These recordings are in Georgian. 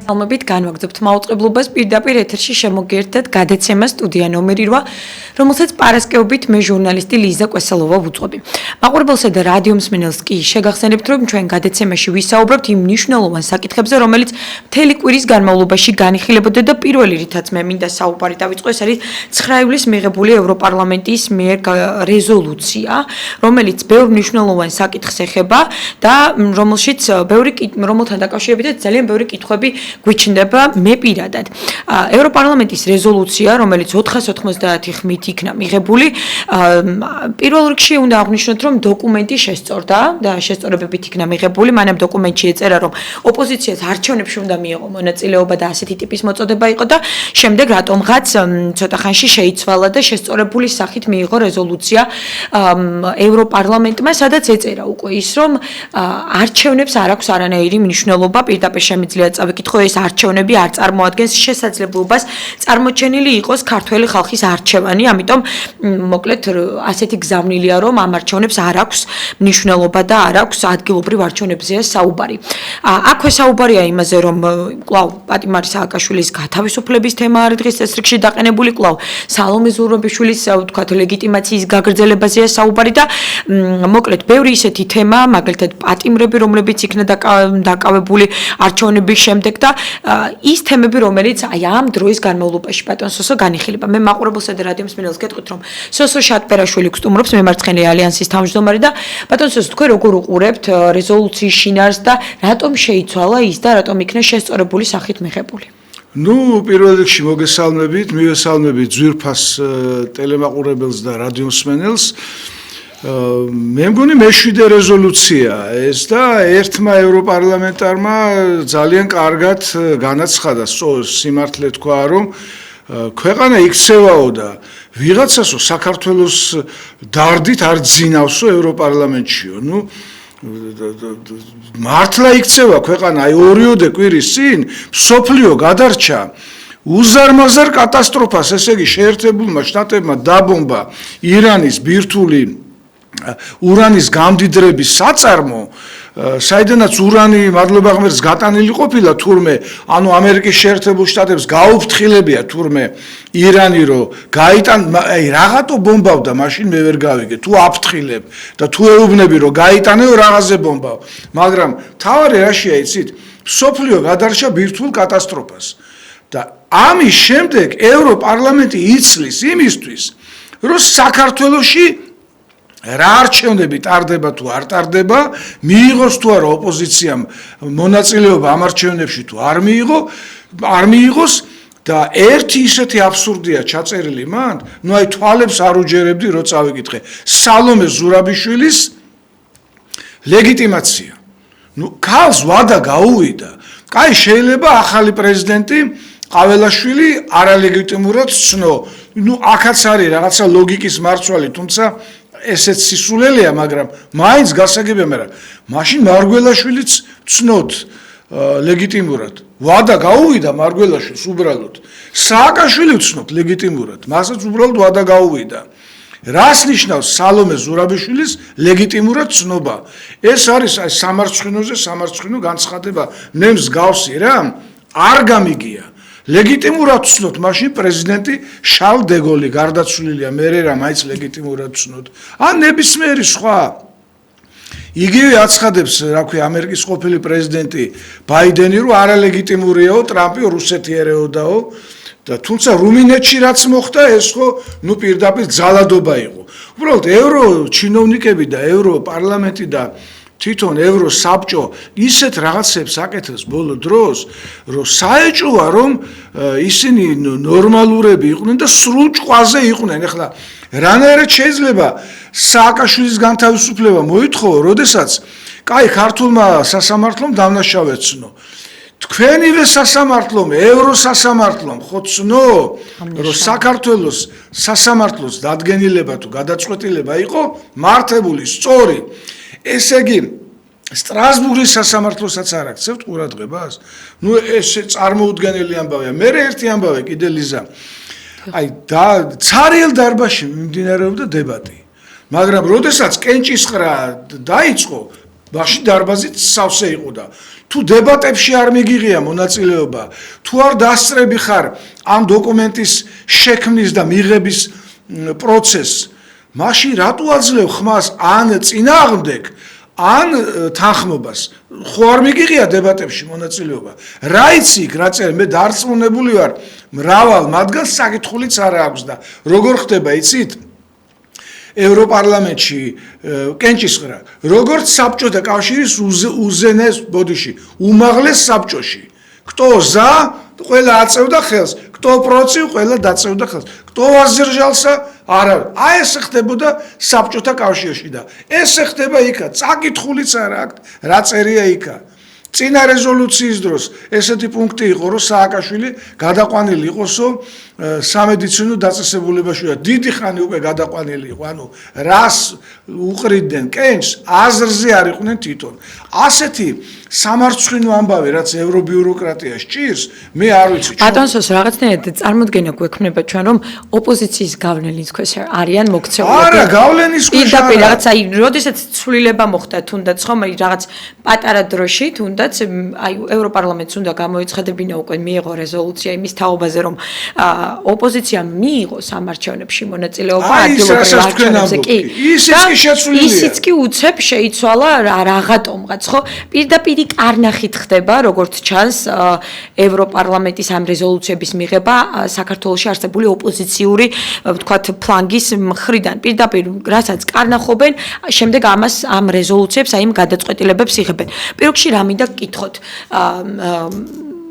მოგესალმებით, განვაგრძობთ მაუწყებლობას პირდაპირ ეთერში შემოგერთდეთ გადაცემა სტუდია ნომერი 8, რომელსაც პარასკევობით მე ჟურნალისტი ლიზა კვესელოვა ვუძღვები. მაყურებელსა და რადიო მსმენელს კი შეგახსენებთ, რომ ჩვენ გადაცემაში ვისაუბრებთ იმ მნიშვნელოვან საკითხებზე, რომელიც მთელი კვირის განმავლობაში განიხილებოდა და პირველი რითაც მე მინდა საუბარი დავიწყო, ეს არის 9 ივლისს მიღებული ევროპარლამენტის მიერ რეზოლუცია, რომელიც ბევრ მნიშვნელოვან საკითხს ეხება და რომელთან დაკავშირებით ძალიან ბევრი კითხვები გვიჩნდება მე პირადად. ევროპარლამენტის რეზოლუცია, რომელიც 490 ხმით იქნა მიღებული, პირველ რიგში უნდა აღვნიშნოთ, რომ დოკუმენტი შესწორდა და შესწორებებით იქნა მიღებული, მანამ დოკუმენტში ეწერა, რომ ოპოზიციას არჩევნებში უნდა მიიღო მონაწილეობა და ასეთი ტიპის მოწოდება იყო და შემდეგ რატომღაც ცოტა ხანში შეიცვალა და შესწორებული სახით მიიღო რეზოლუცია ევროპარლამენტმა, სადაც ეწერა უკვე ის, რომ არჩევნებს არ აქვს არანაირი მნიშვნელობა, პირდაპირ შემიძლია წავიკითხო, ეს არჩევნები არ წარმოადგენს შესაძლებლობას წარმოჩენილი იყოს ქართველი ხალხის არჩევანი, ამიტომ მოკლედ ასეთი გზავნილია, რომ ამ არჩევნებს არ აქვს მნიშვნელობა და არ აქვს ადგილობრივ არჩევნებზეა საუბარი. აქვე საუბარია იმაზე, რომ კვლავ პატიმარი სააკაშვილის გათავისუფლების თემა არის დღეს წესრიგში დაყენებული, კვლავ სალომე ზურაბიშვილის ვთქვათ ლეგიტიმაციის გაგრძელებაზეა საუბარი და მოკლედ ბევრი ისეთი თემა, მაგალითად პატიმრები, რომლებიც იქნა დაკავებული არჩევნების შემდეგ და ის თემები, რომელიც აი ამ დროის განმავლობაში ბატონ სოსო განიხილება. მე მაყურებელსა და რადიო მსმენელს გეტყვით, რომ სოსო შატბერაშვილი გსტუმრობს მემარცხენე ალიანსის თავმჯდომარე და ბატონ სოსო, თქვენ როგორ უყურებთ რეზოლუციის შინაარსს და რატომ შეიცვალა ის და რატომ იქნა შესწორებული სახით მიღებული? პირველ რიგში მოგესალმებით, მივესალმებით ძვირფას ტელემაყურებელს და რადიო მსმენელს. მე მგონი მეშვიდე რეზოლუცია ეს და ერთმა ევროპარლამენტარმა ძალიან კარგად განაცხადა სიმართლე თქვა, რომ ქვეყანა იქცევაო და ვიღაცასო საქართველოს დარდით არ ძინავსო ევროპარლამენტშიო. მართლა იქცევა ქვეყანა, აი 2 კვირის წინ მსოფლიო გადარჩა უზარმაზარ კატასტროფას, ესე იგი შეერთებულმა შტატებმა დაბომბა ირანის ბირთვული ურანის გამდიდრების საწარმო, საიდანაც ურანი მადლობა ღმერთს გატანილი ყოფილა თურმე, ანუ ამერიკის შეერთებულ შტატებს გაუფრთხილებია თურმე ირანი, რომ გაიტან, აი რაღაცო ბომბავდა, მაშინ მე ვერ გავიგე, თუ აფრთხილებ და თუ ეუბნები, რომ გაიტანეო რაღაცზე ბომბავ, მაგრამ თავარი რაშია იცით, მსოფლიო გადარჩა ბირთვულ კატასტროფას და ამის შემდეგ ევროპარლამენტი იცლის იმისთვის, რომ საქართველოში რა არჩევნები ტარდება თუ არ ტარდება, მიიღოს თუ არა ოპოზიციამ მონაწილეობა ამ არჩევნებში თუ არ მიიღოს და ერთი ისეთი აბსურდია ჩაწერილი მან, აი თვალებს არ უჯერებდი, რო წავიკითხე. სალომე ზურაბიშვილის ლეგიტიმაცია. ქალს ვადა გაუვიდა. კაი, შეიძლება ახალი პრეზიდენტი ყაველაშვილი არალეგიტიმურად ცნო. აქაც არის რაღაცა ლოგიკის მარცვალი, თუმცა ესეც სისულელია, მაგრამ მაინც გასაგებია, მაგრამ მაშინ მარგველაშვილიც ცნოთ ლეგიტიმურად. ვადა გაუვიდა მარგველაშვილს უბრალოდ. სააკაშვილი ცნოთ ლეგიტიმურად, მასაც უბრალოდ ვადა გაუვიდა. რას ნიშნავს სალომე ზურაბიშვილის ლეგიტიმურად ცნობა? ეს არის აი სამარცხვინო განცხადება, მე მსგავსი რა, არ გამიგია. ლეგიტიმურად ცნოთ, მაშინ პრეზიდენტი შარლ დე გოლი გარდაცვლილია, მერე რა მაინც ლეგიტიმურად ცნოთ. ან ნებისმიერი სხვა. იგივე აცხადებს, რა ქვია, ამერიკის ყოფილი პრეზიდენტი ბაიდენი, რომ არალეგიტიმურიაო, ტრამპი რუსეთიერეოდაო და თუმცა რუმინეთში რაც მოხდა, ეს ხო პირდაპირ ძალადობა იყო. უბრალოდ ევროჩინოვნიკები და ევროპარლამენტი და თვითონ ევროსაბჭო ისეთ რაღაცებს აკეთებს ბოლო დროს, რომ საეჭვოა, რომ ისინი ნორმალურები იყვნენ და სრულ ჭყვაზე იყვნენ. ეხლა რანაირად შეიძლება სააკაშვილის განთავისუფლება მოითხოვო, როდესაც კაი ქართულმა სასამართლომ დამნაშავე ცნო. თქვენივე სასამართლომ, ევროსასამართლომ ხო ცნო, რომ საქართველოს სასამართლოს დადგენილება თუ გადაწყვეტილება იყო მართებული, სწორი. ესე იგი, სტრასბურგის სასამართლოსაც არ აქცევთ ყურადღებას? ეს წარმოუდგენელი ამბავია. მე ერთი ამბავი კიდე ლიზა. აი ცარიელ დარბაზში მიმდინარეობდა დებატი. მაგრამ როდესაც კენჭისყრა დაიწყო, მაშინ დარბაზით სავსე იყო და თუ დებატებში არ მიგიღია მონაწილეობა, თუ არ დასწრები ხარ ამ დოკუმენტის შექმნის და მიღების პროცესს, მაშინ რატო აძლევ ხმას ან წინააღმდეგ, ან თანხმობას? ხო არ მიგიღია დებატებში მონაწილეობა. რა იცი იქ რა წერია? მე დარწმუნებული ვარ, მრავალ მათგანს საკითხულიც არ აქვს და როგორ ხდება იცით? ევროპარლამენტში კენჭისყრა, როგორც საბჭოთა კავშირის უზენაეს ბოდიში, უმაღლეს საბჭოში. Кто за, ყველა აწევდა ხელს, кто против, ყველა დაწევდა ხელს. Кто воздержался, არა. აი ეს ხდებოდა საბჭოთა კავშირში და ეს ხდება იქა, წაკითხულიც არ აქვს, რა წერია იქა. წინა რეზოლუციის დროს ესეთი პუნქტი იყო, რომ სააკაშვილი გადაყვანილი იყოსო სამედიცინო დაწესებულებაში და დიდი ხანი უკვე გადაყვანილი იყო. ანუ რას უყრიდნენ კენჭს, აზრზე არ იყვნენ თვითონ. ასეთი სამარცხვინო ამბავი, რაც ევრობიუროკრატიას ჭირს, მე არ ვიცი. ბატონსოს რაღაცნაირად წარმოდგენა გვექნება ჩვენ, რომ ოპოზიციის გავლენის ქვეშ არიან მოქცეულები. არა, გავლენის ქვეშ არა. პირდაპირ რაღაც აი, როდესაც ცვლილება მოხდა თუნდაც ხომ, აი რაღაც პატარა დროში თუნდაც აი ევროპარლამენტს უნდა გამოიცხადებინა უკვე მიიღო რეზოლუცია იმის თაობაზე, რომ ოპოზიცია მიიღოს ამ არჩევნებში მონაწილეობა ადგილობრივ არჩევნებზე კი. ისიც კი შეცვლილია. ისიც კი უცებ შეიცვალა რაღაცომღაც, ხო? პირდაპირ კარნახით ხდება, როგორც ჩანს, ევროპარლამენტის ამ რეზოლუციების მიღება საქართველოში არსებული ოპოზიციური, ვთქვათ, ფლანგის მხრიდან. პირდაპირ რასაც კარნახობენ, შემდეგ ამას ამ რეზოლუციებს, აი იმ გადაწყვეტილებებს იღებენ. პირველში რა მინდა გკითხოთ,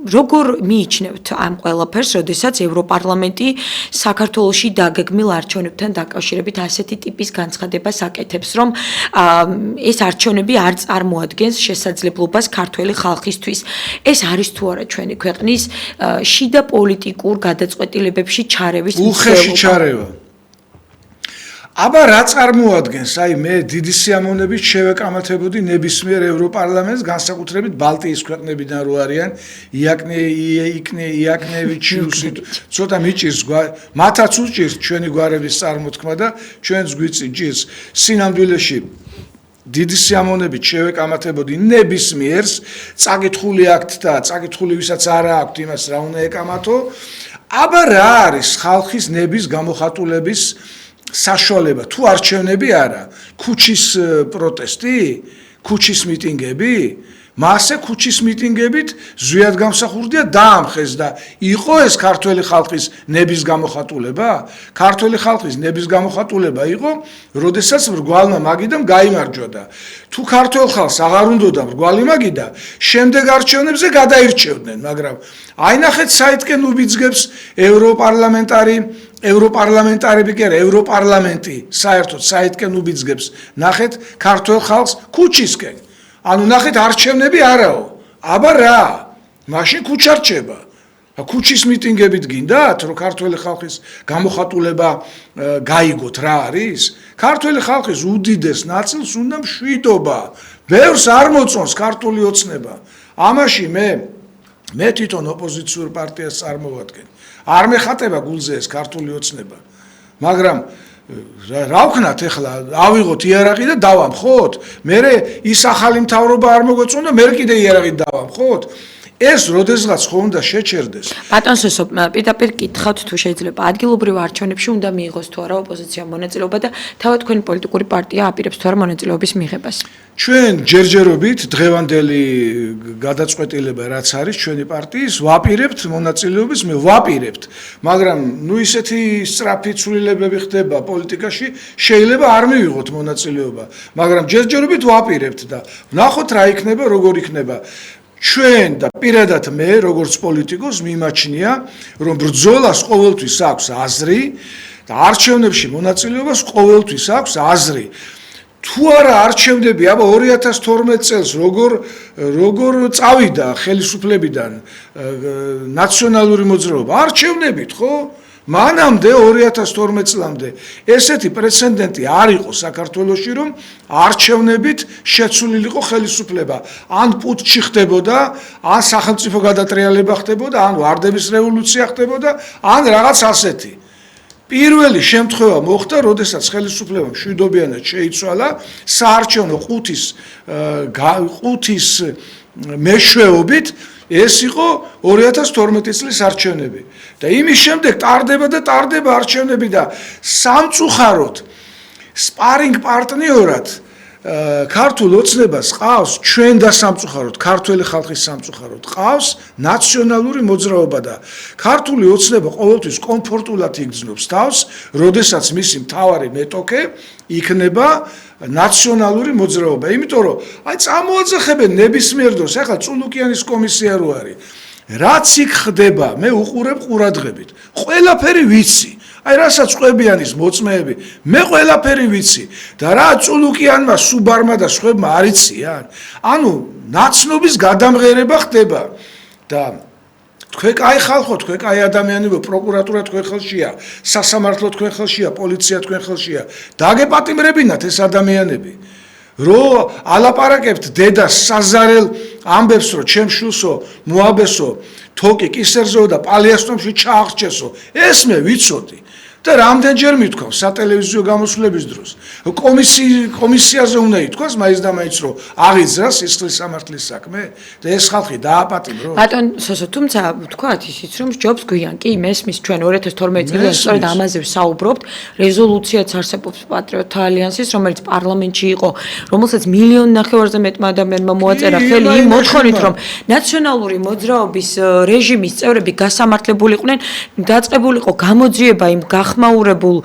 როგორ მიიჩნევთ ამ ყველაფერს, როდესაც ევროპარლამენტი საქართველოში დაგეგმილ არჩევნებთან დაკავშირებით ასეთი ტიპის განცხადებას აკეთებს, რომ ეს არჩევნები არ წარმოადგენს შესაძლებლობას ქართველი ხალხისთვის. ეს არის თუ არა ჩვენი ქვეყნის შიდა პოლიტიკურ გადაწყვეტილებებში ჩარევის უხეში ჩარევა. აბა რა წარმოადგენს? აი მე დიდი სიამოვნებით შევეკამათებოდი ნებისმიერ ევროპარლამენტს, განსაკუთრებით ბალტიის ქვეყნებიდან რო არიან, იაკნევიჩიუსი, ცოტა მიჭირს, მათაც უჭირს ჩვენი გვარების წარმოთქმა და ჩვენც გვიწირს სინამდვილეში. დიდი სიამოვნებით შევეკამათებოდი ნებისმიერს, წაკითხული აქვთ და წაკითხული ვისაც არა აქვთ, იმას რა უნდა ეკამათო. აბა რა არის ხალხის ნების გამოხატულების საშუალება? თუ არჩევნები არა, ქუჩის პროტესტი, ქუჩის მიტინგები, მასე ქუჩის მიტინგებით ზვიად გამსახურდია დაამხეს და იყო ეს ქართველი ხალხის ნების გამოხატულება? ქართველი ხალხის ნების გამოხატულება იყო, როდესაც მრგვალმა მაგიდამ გაიმარჯვა და თუ ქართველ ხალხს აღარ უნდოდა მრგვალი მაგიდა, შემდეგ არჩევნებზე გადაირჩევდნენ, მაგრამ აი ნახეთ საითკენ უბიძგებს ევროპარლამენტარები კი არა, ევროპარლამენტი საერთოდ საითკენ უბიძგებს, ნახეთ ქართველ ხალხს ქუჩისკენ. ანუ ნახეთ არჩევნები არაო. აბა რა? მაშინ ქუჩა რჩება. ქუჩის მიტინგებით გინდათ, რომ ქართველი ხალხის გამოხატულება გაიგოთ რა არის? ქართველი ხალხის უდიდეს ნაწილს უნდა მშვიდობა. ბევრს არ მოწონს ქართული ოცნება. ამაში მე თვითონ ოპოზიციურ პარტიას წარმოვადგენ. არ მეხატება გულზე ეს ქართული ოცნება. მაგრამ რა ვქნათ ახლა, ავიღოთ იარაღი და დავამხოთ? მერე ის ახალი მთავრობა არ მოგვეწონა, მე კიდე იარაღით დავამხოთ? ეს როდესღაც ხო უნდა შეჩერდეს. ბატონსო, პირდაპირ გითხავთ თუ შეიძლება ადგილობრივ არჩევნებში უნდა მიიღოს თუ არა ოპოზიციამ მონაწილეობა და თავად თქვენი პოლიტიკური პარტია აპირებს თუ არა მონაწილეობის მიღებას? ჩვენ ჯერჯერობით დღევანდელი გადაწყვეტილება რაც არის ჩვენი პარტიის, ვაპირებთ მონაწილეობის, მე ვაპირებთ, მაგრამ ნუ ისეთი სწრაფი ცვლილებები ხდება პოლიტიკაში, შეიძლება არ მივიღოთ მონაწილეობა, მაგრამ ჯერჯერობით ვაპირებთ და ვნახოთ რა იქნება, როგორ იქნება. ჩვენ და პირადად მე, როგორც პოლიტიკოს, მიმაჩნია, რომ ბრძოლას ყოველთვის აქვს აზრი და არჩევნებში მონაწილეობას ყოველთვის აქვს აზრი. თუ არა არჩევნები, აბა 2012 წელს როგორ წავიდა ხელისუფლებიდან ნაციონალური მოძრაობა, არჩევნებით, ხო? მანამდე 2012 წლამდე ესეთი პრეცედენტი არ იყო საქართველოში, რომ არჩევნებით შეცვლილიყო ხელისუფლება. ან პუტჩი ხდებოდა, ან სახელმწიფო გადატრიალება ხდებოდა, ან ვარდების რევოლუცია ხდებოდა, ან რაღაც ასეთი. პირველი შემთხვევა მოხდა, როდესაც ხელისუფლებამ მშვიდობიანად შეიცვალა საარჩევნო ყუთის მეშვეობით, ეს იყო 2012 წლის არჩევნები. და იმის შემდეგ ტარდება და ტარდება არჩევნები და სამწუხაროდ სპარინგ პარტნიორად ქართულ ოცნებას ყავს ჩვენ და სამწუხაროდ ქართული ხალხის სამწუხაროდ ყავს ნაციონალური მოძრაობა და ქართული ოცნება ყოველთვის კომფორტულად იგრძნობს თავს, როდესაც მისი მთავარი მეტოქე იქნება ნაციონალური მოძრაობა. იმიტომ რომ აი წამოაძახებენ ნებისმიერ დროს, ახლა წულუკიანის კომისია რო არის. რაც იქ ხდება, მე უყურებ ყურადღებით. ყველაფერი ვიცი. აი რასაც ყვებიანის მოწმეები, მე ყველაფერი ვიცი და რა წულუკიანმა, სუბარმა და სხვებმა არ იციან. ანუ ნაცნობის გადამღერება ხდება და თქვენ კაი ხალხო, თქვენ კაი ადამიანებო, პროკურატურა თქვენ ხელშია, სასამართლო თქვენ ხელშია, პოლიცია თქვენ ხელშია. დაგეპატიმრებინათ ეს ადამიანები. რო ალაპარაკებთ დედას საზარელ ამბებს, რომ ჩემ შვილსო მოაბესო თოკი კისერზეო და პალიასტომში ჩააღრჩესო, ეს მე ვიცოდი. და რამდენჯერ მithქვავ სატელევიზიო გამოსვლების დროს. კომისიაზე უნდა ითქვას მაინც და მაინც რომ აღიძრა სისხლის სამართლის საქმე და ეს ხალხი დააპატიმრო. ბატონ სოსო, თუმცა ვთქვათ ისიც რომ ჯობს გვიან კი მესმის ჩვენ 2012 წელს სწორედ ამაზე ვსაუბრობთ, რეზოლუციაც არსებობს პატრიოტთა ალიანსის, რომელიც პარლამენტში იყო, რომელსაც 1,5 მილიონზე მეტმა ადამიანმა მოაწერა ხელი იმ მოთხოვნით, რომ ნაციონალური მოძრაობის რეჟიმის წევრები გასამართლებულიყვნენ, დაწყებულიყო გამოძიება იმ ხმაურებულ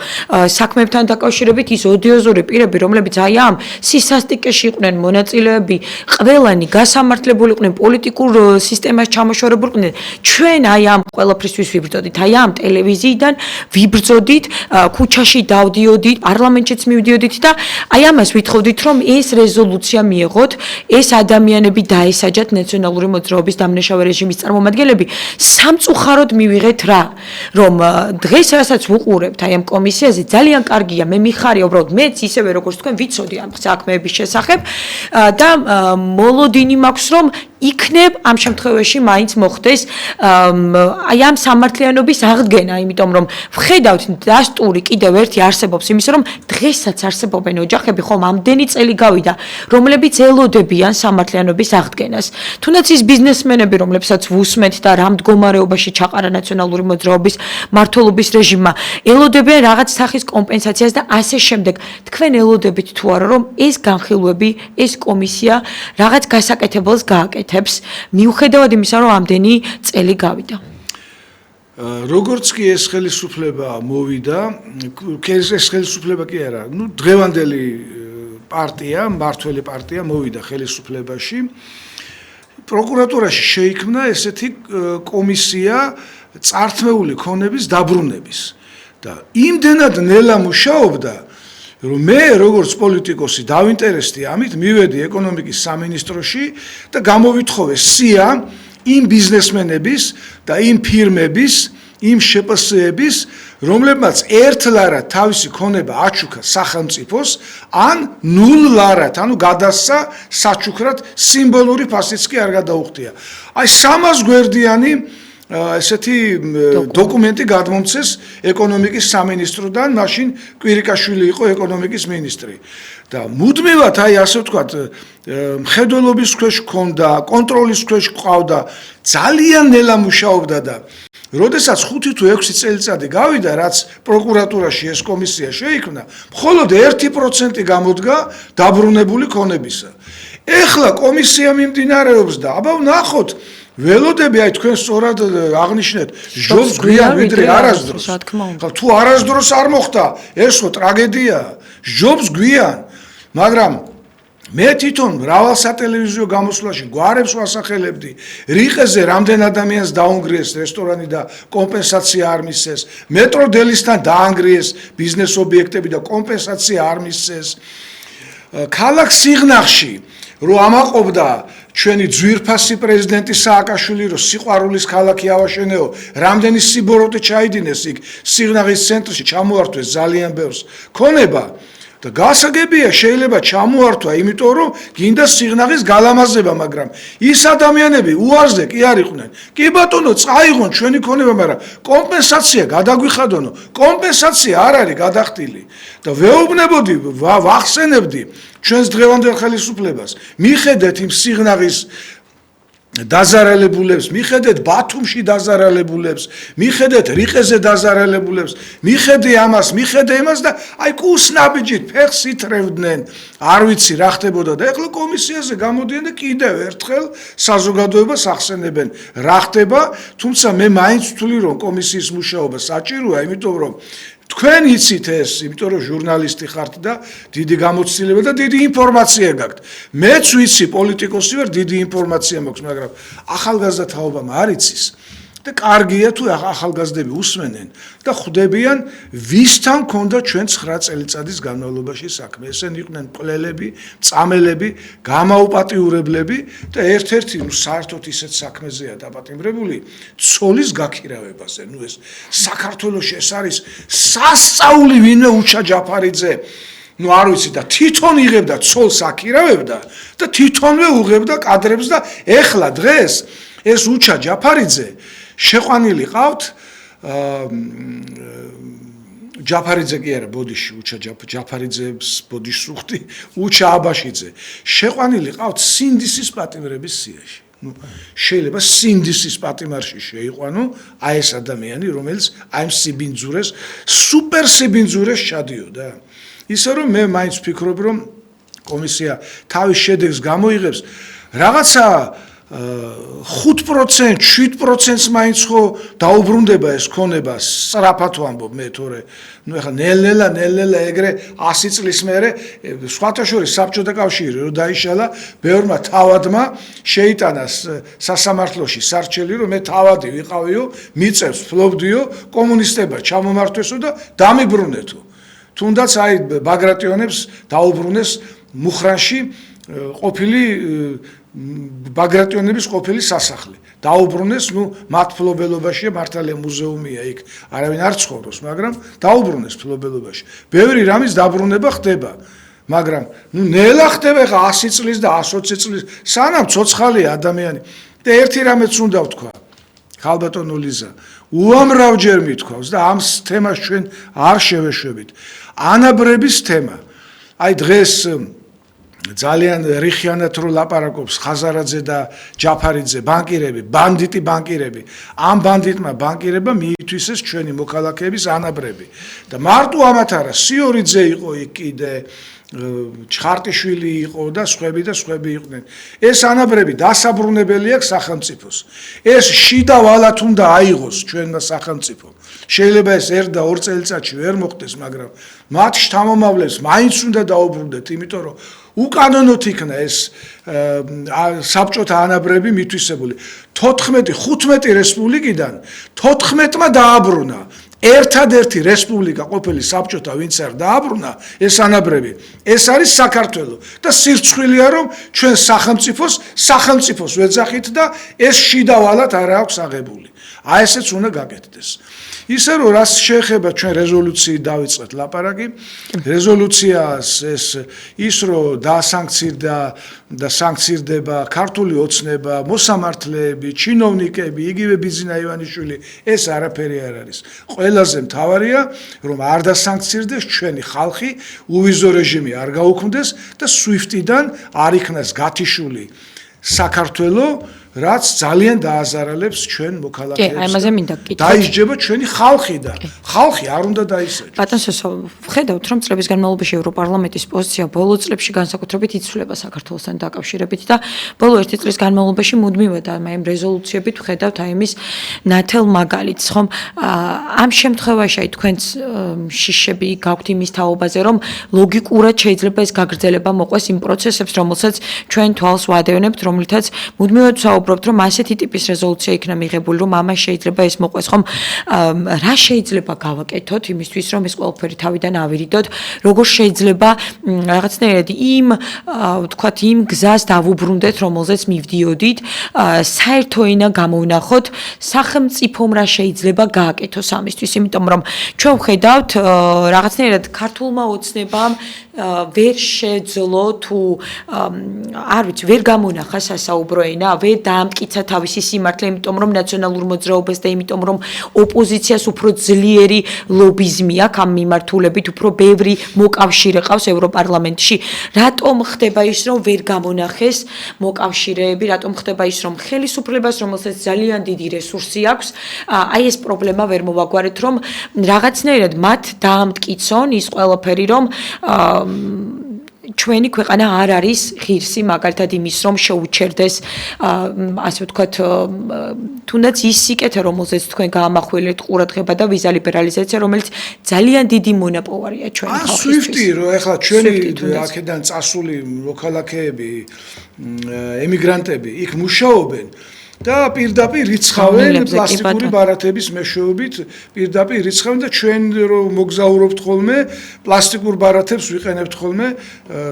საქმებთან დაკავშირებით ის ოდიოზური პირები, რომლებიც აი ამ სისასტიკეში იყვნენ მონაწილეები, ყველანი გასამართლებულიყვნენ, პოლიტიკურ სისტემას ჩამოშორებულიყვნენ. ჩვენ აი ამ ყველაფრისთვის ვიბრძოდით, აი ამ ტელევიზიიდან ვიბრძოდით, ქუჩაში დავდიოდით, პარლამენტშიც მივდიოდით და აი ამას ვითხოვდით, რომ ეს რეზოლუცია მიეღოთ, ეს ადამიანები დაესაჯათ ნაციონალური მოძრაობის დამნაშავე რეჟიმის წარმომადგენლები. სამწუხაროდ მივიღეთ რა, რომ დღეს რასაც ვუყურებთ აი ამ კომისიაზე ძალიან კარგია, მე მიხარია უბრალოდ მეც ისევე როგორც თქვენ ვიცოდი ამ საქმეების შესახებ და მოლოდინი მაქვს რომ იქნებ ამ შემთხვევაში მაინც მოხდეს აი ამ სამართლიანობის აღდგენა, იმიტომ რომ ვხედავთ დასტური კიდევ ერთი არსებობს იმისა, რომ დღესაც არსებობენ ოჯახები, ხომ ამდენი წელი გავიდა, რომლებიც ელოდებიან სამართლიანობის აღდგენას. თუნდაც ის ბიზნესმენები, რომლებსაც ვუსმენთ და რა მდგომარეობაში ჩაყარა ნაციონალური მოძრაობის მმართველობის რეჟიმმა, ელოდებიან რაღაც სახის კომპენსაციას და ასე შემდეგ. თქვენ ელოდებით თუ არა, რომ ეს განხილვები, ეს კომისია რაღაც გასაკეთებელს გააკეთებს, მიუხედავად იმისა, რომ ამდენი წელი გავიდა. როგორც კი ეს ხელისუფლება მოვიდა, ეს ხელისუფლება კი არა, დღევანდელი პარტია, მმართველი პარტია მოვიდა ხელისუფლებაში. პროკურატურაში შეიქმნა ესეთი კომისია წართმეული ქონების დაბრუნების. და იმდენად ნელა მუშაობდა, რომ მე როგორც პოლიტიკოსი დავინტერესდი ამით, მივედი ეკონომიკის სამინისტროში და გამოვითხოვე სია იმ ბიზნესმენების და იმ ფირმების, იმ შეპსეების, რომლებმაც 1 ლარად თავისი ქონება აჩუქა სახელმწიფოს, ან 0 ლარად, ანუ გადასცა საჩუქრად სიმბოლური ფასიც კი არ გადაუხდია. აი 300 გვერდიანი ესეთი დოკუმენტი გადმომცეს ეკონომიკის სამინისტროდან, მაშინ კვირიკაშვილი იყო ეკონომიკის მინისტრი. და მუდმივად აი ასე ვთქვათ, მხედველობის ქვეშ ჰქონდა, კონტროლის ქვეშ ყავდა, ძალიან ნელა მუშაობდა და როდესაც 5 თუ 6 წელიწადი გავიდა, რაც პროკურატურაში ეს კომისია შეიქმნა, მხოლოდ 1% გამოდგა დაბრუნებული ქონებისა. ეხლა komisia მიმდინარეობს და აბა ვნახოთ ველოდები აი თქვენ სწორად აღნიშნეთ ჟობს გვიან ვიდრე არასდროს. ხა თუ არასდროს არ მოხდა, ესო ტრაგედია. ჟობს გვიან, მაგრამ მე თვითონ მრავალ სატელევიზიო გამოსვლაში გვარებს ვასახელებდი, რიყეზე რამდენ ადამიანს დაუნგრიეს რესტორანი და კომპენსაცია არ მისცეს, მეტროდელისთან დაანგრიეს ბიზნეს ობიექტები და კომპენსაცია არ მისცეს. ქალაქ სიღნაღში რო ამაყობდა ჩვენი ძვირფასი პრეზიდენტი სააკაშვილი, რომ სიყვარულის ქალაქი ავაშენეო, რამდენი სიბოროტე ჩაიდინეს იქ სიღნაღის ცენტრში, ჩამოართვეს ძალიან ბევრს. ქონება და გასაგებია შეიძლება ჩამოართვა, იმიტომ რომ გინდა სიღნაღის გალამაზება, მაგრამ ის ადამიანები უარზე კი არ იყვნენ. კი ბატონო, წაიღონ ჩვენი ქონება, მაგრამ კომპენსაცია გადაგვიხადონო. კომპენსაცია არ არის გადახდილი და ვეუბნებოდი, ვახსენებდი ჩვენს დღევანდელ ხელისუფლებას. მიხედეთ იმ სიღნაღის დაზარალებულებს, მიხედეთ ბათუმში დაზარალებულებს, მიხედეთ რიყეზე დაზარალებულებს, მიხედე ამას, მიხედე იმას და აი კუსნაბიჯით ფეხს ითრევდნენ. არ ვიცი რა ხდებოდა და ეხლა კომისიაზე გამოდიან და კიდევ ერთხელ საზოგადოებას ახსენებენ რა ხდება, თუმცა მე მაინც ვთვლი რომ კომისიის მუშაობა საჭიროა, იმიტომ რომ თქვენ იცით ეს, იმიტომ რომ ჟურნალისტი ხართ და დიდი გამოცდილება და დიდი ინფორმაცია გაქვთ. მეც ვიცი, პოლიტიკოსი ვარ, დიდი ინფორმაცია მაქვს, მაგრამ ახალგაზრდა თაობამ არ იცის. და კარგია თუ ახალგაზრდები usmenen და ხვდებიან ვისთან ქონდა ჩვენ 9 წელიწადის განმავლობაში საქმე. ესენი იყვნენ მკვლელები, წამელები, გამაუპატიურებლები და ერთ-ერთი საერთოდ ისეთ საქმეზეა დაპატიმრებული ცოლის გაქირავებაზე. ეს საქართველოში ეს არის სასწაული ვინმე უჩა ჯაფარიძე. არ ვიცი და თვითონ იღებდა ცოლს აქირავებდა და თვითონვე უღებდა კადრებს და ეხლა დღეს ეს უჩა ჯაფარიძე შეყვანილი ყავთ ჯაფარიძე კი არა ბოდიში უჩა ჯაფარიძეს ბოდიშს უხდი უჩა აბაშიძე შეყვანილი ყავთ სინდისის პატიმრების სიაში. შეიძლება სინდისის პატიმარში შეიყვანო აი ეს ადამიანი რომელიც აი ამ სიბინძურეს სუპერ სიბინძურეს ჩადიოდა. ისე რომ მე მაინც ვფიქრობ რომ კომისია თავის შედეგს გამოიღებს რაღაცა 5%, 7%-ს მაინც ხო დაუბრუნდება ეს ქონება, სწრაფად ვამბობ მე თორე, ეხლა ნელ-ნელა ეგრე 100 წლის მერე სხვათა შორის საბჭოთა კავშირი რო დაიშალა, ბევრმა თავადმა შეიტანა სასამართლოში სარჩელი, რომ მე თავადი ვიყავიო, მიწევს ფლობდიო, კომუნისტებმა ჩამომართვესო და დამიბრუნეთო. თუნდაც აი ბაგრატიონებს დაუბრუნეს მუხრანში ყოფილი ბაგრატიონების ყოფილი სასახლე. დაუბრუნეს, მათ ფლობელობაში მართალია მუზეუმია იქ, არავინ არ ცხოვრობს, მაგრამ დაუბრუნეს ფლობელობაში. ბევრი რამის დაბრუნება ხდება, მაგრამ ნელა ხდება ხა 100 წლის და 120 წლის, სანამ ცოცხალია ადამიანი. და ერთი რამეც უნდა ვთქვა. ხალბატონო ლიზა, უამრავჯერ მithქვავს და ამ თემას ჩვენ არ შევეშვებით. ანაბრების თემა. აი დღეს ძალიან რიხიანად რო ლაპარაკობს ხაზარაძე და ჯაფარიძე ბანკირები, ბანდიტი ბანკირები. ამ ბანდიტმა ბანკირებმა მიითვისეს ჩვენი მოქალაქეების ანაბრები. და მარტო ამათ არა, სიორიძე იყო იქ კიდე, ჩხარტიშვილი იყო და სხვები იყვნენ. ეს ანაბრები დასაბრუნებელი აქვს სახელმწიფოს. ეს შიდა ვალად უნდა აიღოს ჩვენმა სახელმწიფომ. შეიძლება ეს 1 და 2 წელიწადში ვერ მოხდეს, მაგრამ მათ შთამომავლებს მაინც უნდა დაუბრუნდეთ, იმიტომ რომ უკანონოდ იქნა ეს საბჭოთა ანაბრები მითვისებული. 15 რესპუბლიკიდან 14-მა დააბრუნა. ერთადერთი რესპუბლიკა ყოფილი საბჭოთა ვინც არ დააბრუნა ეს ანაბრები. ეს არის საქართველო და სირცხვილია რომ ჩვენ სახელმწიფოს ვეძახით და ეს შიდა ვალად არ აქვს აღებული. აი ესეც უნდა გაკეთდეს. ისე რომ რას შეეხება ჩვენ რეზოლუციით დავიწყეთ ლაპარაკი, რეზოლუციას ის რომ დაასანქცირდა და სანქცირდება ქართული ოცნება, მოსამართლეები, ჩინოვნიკები, იგივე ბიზნა ივანიშვილი, ეს არაფერი არ არის. ყველაზე მთავარია რომ არ დასანქცირდეს ჩვენი ხალხი, უვიზო რეჟიმი არ გაუქმდეს და SWIFT-დან არ იქნას გათიშული საქართველო, რაც ძალიან დააზარალებს ჩვენ მოქალაქეებს. კი, ამაზე მინდა გკითხოთ. დაისჯება ჩვენი ხალხი და ხალხი არ უნდა დაისაჯოს. ბატონ სესო, ვხედავთ რომ წლების განმავლობაში ევროპარლამენტის პოზიცია ბოლო წლებში განსაკუთრებით იცვლება საქართველოსთან დაკავშირებით და ბოლო 1 წლის განმავლობაში მუდმივად ამ რეზოლუციებით ვხედავთ აი იმის ნათელ მაგალითს, ხომ? ამ შემთხვევაში აი თქვენც შიშები გაქვთ იმის თაობაზე, რომ ლოგიკურად შეიძლება ეს გაგრძელება მოყვეს იმ პროცესებს, რომელსაც ჩვენ თვალს ვადევნებთ, რომლითაც მუდმივად ვსაუბრობთ, რომ ასეთი ტიპის რეზოლუცია იქნა მიღებული, რომ ამას შეიძლება ეს მოყვეს, ხომ? რა შეიძლება გავაკეთოთ იმისთვის, რომ ეს ყველაფერი თავიდან ავირიდოთ? როგორ შეიძლება რაღაცნაირად ვთქვათ, იმ გზას დავუბრუნდეთ, რომელზეც მივდიოდით, საერთო ენა გამოვნახოთ, სახელმწიფომ რა შეიძლება გააკეთოს ამისთვის, იმიტომ რომ ჩვენ ვხედავთ რაღაცნაირად ქართულმა ოცნებამ ვერ შეძლო თუ არ ვიცი, ვერ გამონახა სასაუბრო ენა, ვერ დაამტკიცა თავისი სიმართლე, იმიტომ რომ ნაციონალურ მოძრაობას და იმიტომ რომ ოპოზიციას უფრო ძლიერი ლობიზმი აქვს ამ მიმართულებით, უფრო ბევრი მოკავშირე ყავს ევროპარლამენტში. რატომ ხდება ის, რომ ვერ გამონახეს მოკავშირეები, რატომ ხდება ის, რომ ხელისუფლებას, რომელსაც ძალიან დიდი რესურსი აქვს, აი ეს პრობლემა ვერ მოვაგვარეთ, რომ რაღაცნაირად მათ დაამტკიცონ ის ყველაფერი, რომ ჩვენი ქვეყანა არ არის ღირსი მაგალითად იმის რომ შეუჩერდეს ასე ვთქვათ თუნდაც ის სიკეთე რომელზეც თქვენ გაამახვილეთ ყურადღება და ვიზა ლიბერალიზაცია რომელიც ძალიან დიდი მონაპოვარია ჩვენი ხალხისთვის. სვიფტი რომ ეხლა ჩვენი აქედან წასული მოქალაქეები ემიგრანტები იქ მუშაობენ და პირდაპირ რიცხავენ პლასტიკური ბარათების მეშვეობით პირდაპირ რიცხავენ და ჩვენ რომ მოგზაურობთ ხოლმე პლასტიკურ ბარათებს ვიყენებთ ხოლმე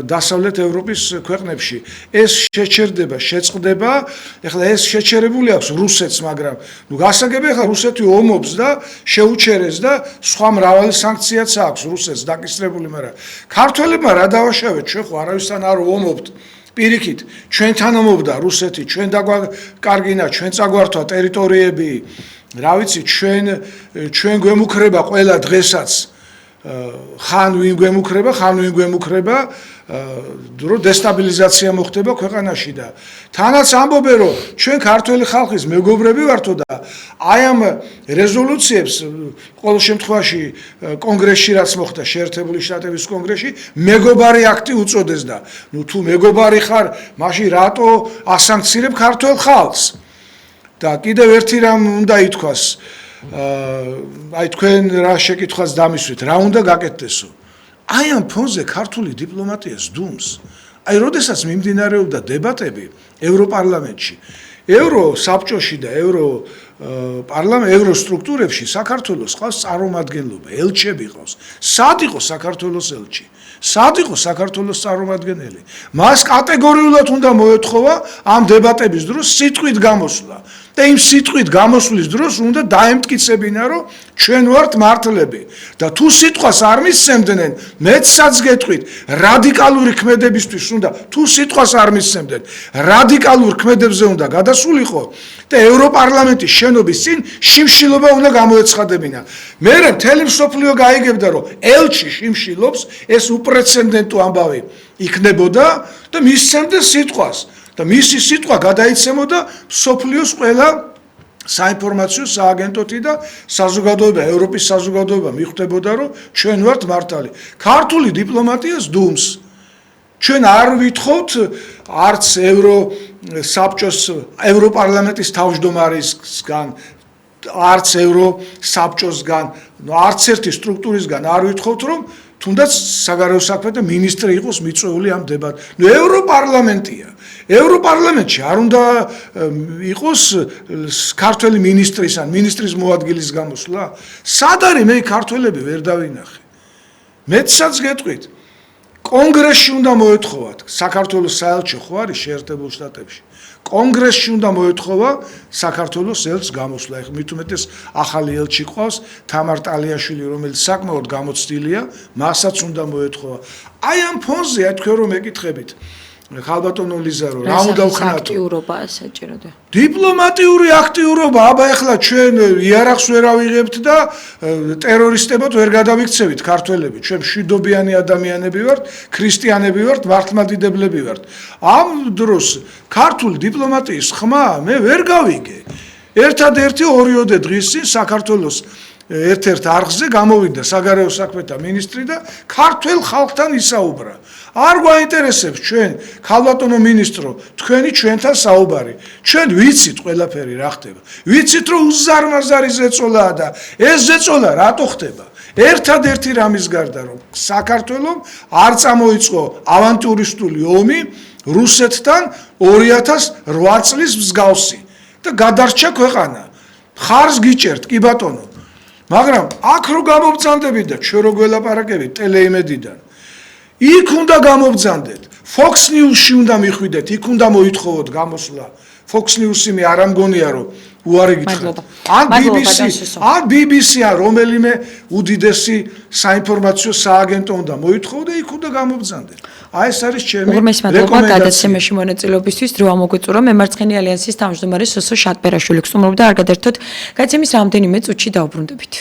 დასავლეთ ევროპის ქვეყნებში ეს შეჩერდება შეწყდება ეხლა ეს შეჩერებული აქვს რუსეთს მაგრამ ნუ გასაგებია ეხლა რუსეთი ომობს და შეუჩერეს და სხვა მრავალი სანქციაც აქვს რუსეთს დაკისრებული მაგრამ ქართველებმა რა დავაშავეთ ჩვენ ხო არავისთან არ ომობთ პირიქით, ჩვენთან ომობდა რუსეთი, ჩვენ დაგვაკარგინა, ჩვენ წაგვართვა ტერიტორიები, რა ვიცი, ჩვენ გვემუქრება ყველა დღესაც ხან ვინ გვემუქრება, რომ დესტაბილიზაცია მოხდება ქვეყანაში და თანაც ამბობენ, რომ ჩვენ ქართველი ხალხის მეგობრები ვართო და აი ამ რეზოლუციებს ყოველ შემთხვევაში კონგრესში რაც მოხდა შეერთებული შტატების კონგრესში მეგობარი აქტი უწოდეს და ნუ თუ მეგობარი ხარ, მაშინ რატო ასანქცირებ ქართველ ხალხს? და კიდევ ერთი რამ უნდა ითქვას, აი თქვენ რა შეკითხვას დამისვით, რა უნდა გაკეთდესო? აი ამ ფონზე ქართული დიპლომატია სდუმს. აი როდესაც მიმდინარეობდა დებატები ევროპარლამენტში, ევროსაბჭოში და ევროსტრუქტურებში საქართველოს ყავს წარმომადგენლობა, ელჩები ყავს. სად იყო საქართველოს ელჩი? სად იყო საქართველოს წარმომადგენელი? მას კატეგორიულად უნდა მოეთხოვა ამ დებატების დროს სიტყვით გამოსვლა. და იმ სიტყვით გამოსვლის დროს უნდა დაემტკიცებინა, რომ ჩვენ ვართ მართლები და თუ სიტყვას არ მისცემდნენ, მეცაც გეტყვით, რადიკალური ქმედებისთვის უნდა, თუ სიტყვას არ მისცემდნენ, რადიკალურ ქმედებზე უნდა გადასულიყო და ევროპარლამენტის შენობის წინ შიმშილობა უნდა გამოეცხადებინა. მე მთელი მსოფლიო გაიგებდა, რომ ელჩი შიმშილობს, ეს უპრეცედენტო ამბავი იქნებოდა და მისცემდნენ სიტყვას. და მისი სიტყვა გადაიცემოდა სოფლიოს ყველა საინფორმაციო სააგენტოთი და საზოგადოება, ევროპის საზოგადოება მიხვდებოდა, რომ ჩვენ ვართ მართალი. ქართული დიპლომატია სდუმს. ჩვენ არ ვითხოვთ არც ევროსაბჭოს, ევროპარლამენტის თავმჯდომარისგან, არც ევროსაბჭოსგან, არც ერთი სტრუქტურისგან არ ვითხოვთ, რომ თუნდაც საგარეო საქმეთა მინისტრი იყოს მიწვეული ამ დებატ. ნუ ევროპარლამენტია. ევროპარლამენტში არ უნდა იყოს ქართველი მინისტრის ან მინისტრის მოადგილის გამოსვლა? სად არის მე ქართველები ვერ დავინახე? მეცაც გეტყვით. კონგრესში უნდა მოეთხოვათ, საქართველოს საელჩო ხო არის შეერთებულ შტატებში. კონგრესში უნდა მოეთხოვა საქართველოს ელჩს გამოსვლა. ეხლა მით უმეტეს ახალი ელჩი ყავს, თამარ ტალიაშვილი, რომელიც საკმაოდ გამოცდილია, მასაც უნდა მოეთხოვა. აი ამ ფონზე თქვენ რომ ეკითხებით ხალბატონო ლიზარო, რა უნდა ვხნათო? აქტიურობაა საჭიროა. დიპლომატიური აქტიურობა, აბა ეხლა ჩვენ იარაღს ვერ ავიღებთ და ტერორისტებად ვერ გადავიქცევით ქართველები. ჩვენ მშვიდობიანი ადამიანები ვართ, ქრისტიანები ვართ, მართლმადიდებლები ვართ. ამ დროს ქართული დიპლომატიის ხმა მე ვერ გავიგე. ერთადერთი 2 დღის წინ საქართველოს ერთ-ერთ არხზე გამოვიდა საგარეო საქმეთა მინისტრი და ქართველ ხალხთან ისაუბრა. არ გვაინტერესებს ჩვენ ხალბატონო მინისტრო, თქვენი ჩვენთან საუბარი. ჩვენ ვიცით ყველაფერი რა ხდება. ვიცით რომ უზარმაზარი ზეწოლაა და ეს ზეწოლა რატო ხდება? ერთადერთი რამის გარდა რომ საქართველოს არ წამოიწყო ავანტურისტული ომი რუსეთთან 2008 წლის მსგავსი და გადარჩა ქვეყანა. ხარს გიჭერთ კი ბატონო. მაგრამ აქ რო გამობძანდებით და ჩვენ რო გველაპარაკებით ტელეიმედიდან იქ უნდა გამობძანდეთ, Fox News-ში უნდა მიხვიდეთ, იქ უნდა მოითხოვოთ გამოსვლა. Fox News-ი მე არ ამგონია რომ უარი გითხრათ. ან BBC ან რომელიმე უდიდესი საინფორმაციო სააგენტო უნდა მოითხოვო და იქ უნდა გამობრძანდე. აი ეს არის ჩემი რეკომენდაცია. გადაცემაში მონაწილეობისთვის დრო ამოგვიწურა მემარცხენე ალიანსის თავმჯდომარე სოსო შატბერაშვილი. გსტუმრობდა არ გადაერთოთ გადაცემის რამდენიმე წუთში დაუბრუნდებით.